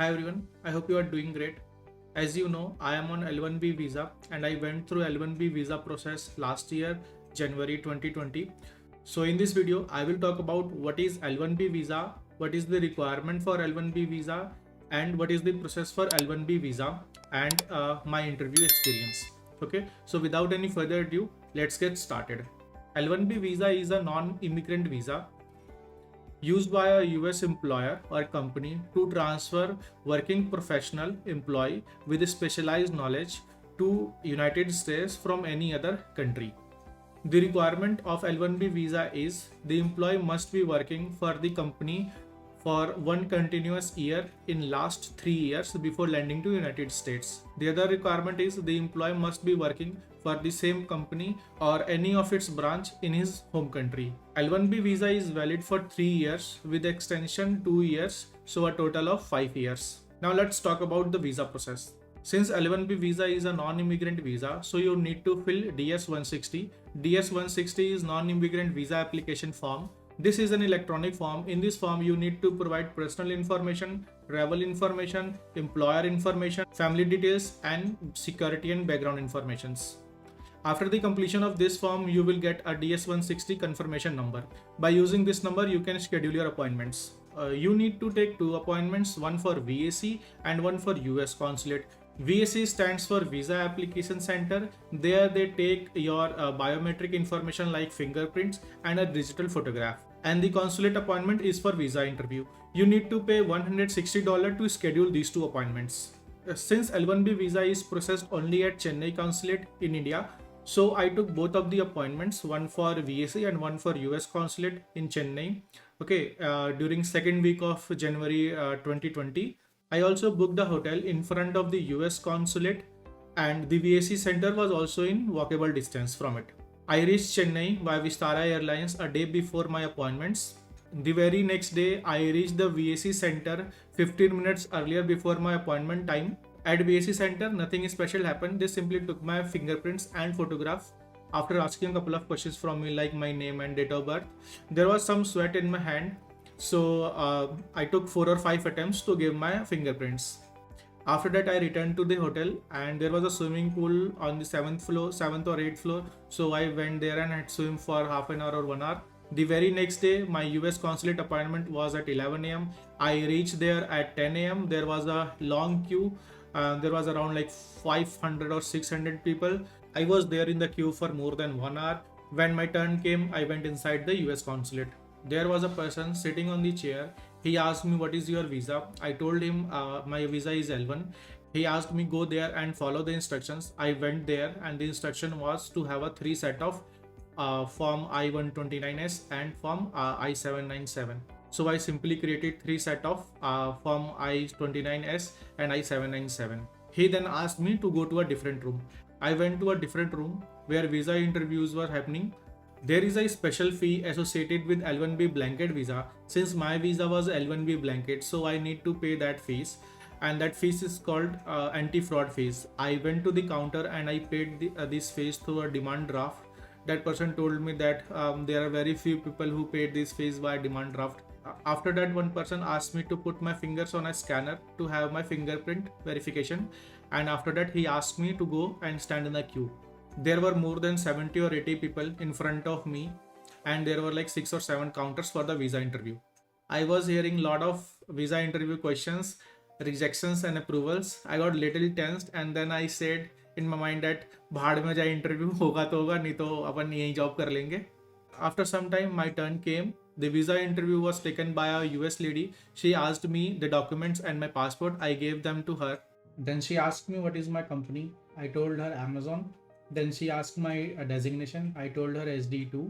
Hi everyone, I hope you are doing great. As you know, I am on L1-B visa and I went through L1-B visa process last year, January 2020. So in this video, I will talk about what is L1-B visa, what is the requirement for L1-B visa, and what is the process for L1-B visa and my interview experience. Okay, so without any further ado, let's get started. L1-B visa is a non-immigrant visa used by a US employer or company to transfer working professional employee with specialized knowledge to United States from any other country. The requirement of L1B visa is the employee must be working for the company for one continuous year in last 3 years before landing to United States. The other requirement is the employee must be working for the same company or any of its branch in his home country. L1B visa is valid for 3 years with extension 2 years, so a total of 5 years. Now let's talk about the visa process. Since L1B visa is a non-immigrant visa, so you need to fill DS-160. DS-160 is non-immigrant visa application form. This is an electronic form. In this form, you need to provide personal information, travel information, employer information, family details, and security and background informations. After the completion of this form, you will get a DS-160 confirmation number. By using this number, you can schedule your appointments. You need to take 2 appointments, one for VAC and one for US consulate. VAC stands for Visa Application Center. There they take your biometric information like fingerprints and a digital photograph. And the consulate appointment is for visa interview. You need to pay $160 to schedule these 2 appointments. Since L1B visa is processed only at Chennai consulate in India, so I took both of the appointments, one for VAC and one for US consulate in Chennai. Okay, during second week of January 2020. I also booked a hotel in front of the US consulate and the VAC center was also in walkable distance from it. I reached Chennai by Vistara Airlines a day before my appointments. The very next day, I reached the VAC center 15 minutes earlier before my appointment time. At VAC center, nothing special happened. They simply took my fingerprints and photograph. After asking a couple of questions from me like my name and date of birth, there was some sweat in my hand. So I took 4 or 5 attempts to give my fingerprints. After that, I returned to the hotel and there was a swimming pool on the 7th or 8th floor. So I went there and had swim for half an hour or 1 hour. The very next day, my US consulate appointment was at 11 a.m. I reached there at 10 a.m. There was a long queue. There was around like 500 or 600 people. I was there in the queue for more than 1 hour. When my turn came, I went inside the US consulate. There was a person sitting on the chair. He asked me, what is your visa? I told him my visa is L1. He asked me go there and follow the instructions. I went there and the instruction was to have a 3 set of form I-129S and form I-797. So I simply created 3 set of form I-29S and I-797. He then asked me to go to a different room. I went to a different room where visa interviews were happening. There is a special fee associated with L1B blanket visa. Since my visa was L1B blanket, so I need to pay that fees, and that fees is called anti-fraud fees. I went to the counter and I paid this fees through a demand draft. That person told me that there are very few people who paid these fees by demand draft. After that, one person asked me to put my fingers on a scanner to have my fingerprint verification, and after that he asked me to go and stand in the queue. There were more than 70 or 80 people in front of me and there were like 6 or 7 counters for the visa interview. I was hearing a lot of visa interview questions, rejections and approvals. I got little tensed and then I said in my mind that भाड़ में जाए interview होगा तो होगा नहीं तो अपन यही job कर लेंगे. After some time my turn came. The visa interview was taken by a US lady. She asked me the documents and my passport. I gave them to her. Then she asked me what is my company. I told her Amazon. Then she asked my designation. I told her SD2.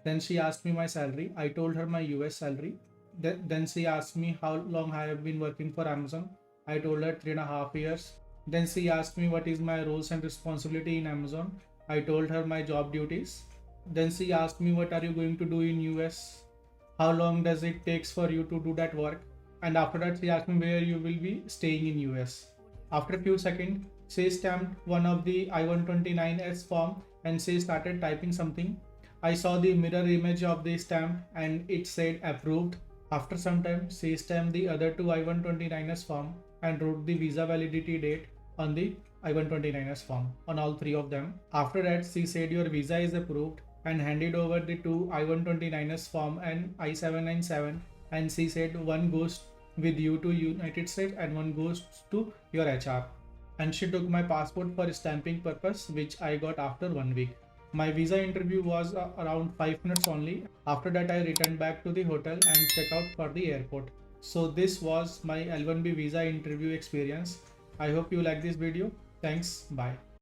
Then she asked me my salary. I told her my US salary. Then she asked me how long I have been working for Amazon. I told her 3.5 years. Then she asked me what is my roles and responsibility in Amazon. I told her my job duties. Then she asked me what are you going to do in US? How long does it takes for you to do that work? And after that she asked me where you will be staying in US. After a few seconds, she stamped one of the I-129S form and she started typing something. I saw the mirror image of the stamp and it said approved. After some time, she stamped the other two I-129s form and wrote the visa validity date on the I-129s form on all three of them. After that, she said your visa is approved and handed over the two I-129s form and I-797, and she said one goes with you to United States and one goes to your HR. And she took my passport for stamping purpose, which I got after 1 week. My visa interview was around 5 minutes only. After that, I returned back to the hotel and checked out for the airport. So this was my L1B visa interview experience. I hope you like this video. Thanks. Bye.